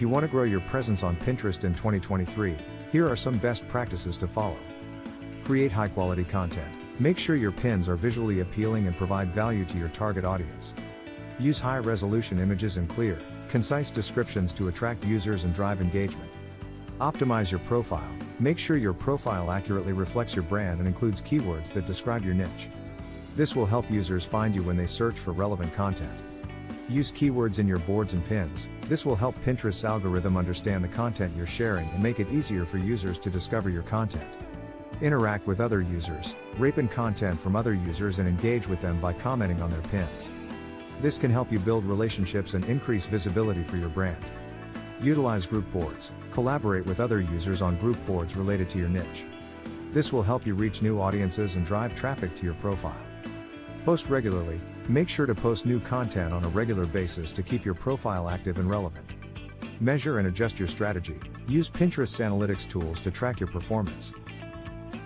You want to grow your presence on Pinterest in 2023, here are some best practices to follow. Create high-quality content. Make sure your pins are visually appealing and provide value to your target audience. Use high-resolution images and clear, concise descriptions to attract users and drive engagement. Optimize your profile. Make sure your profile accurately reflects your brand and includes keywords that describe your niche. This will help users find you when they search for relevant content. Use keywords in your boards and pins. This will help Pinterest's algorithm understand the content you're sharing and make it easier for users to discover your content. Interact with other users. Rate in content from other users and engage with them by commenting on their pins. This can help you build relationships and increase visibility for your brand. Utilize group boards. Collaborate with other users on group boards related to your niche. This will help you reach new audiences and drive traffic to your profile. Post regularly. Make sure to post new content on a regular basis to keep your profile active and relevant. Measure and adjust your strategy. Use Pinterest's analytics tools to track your performance.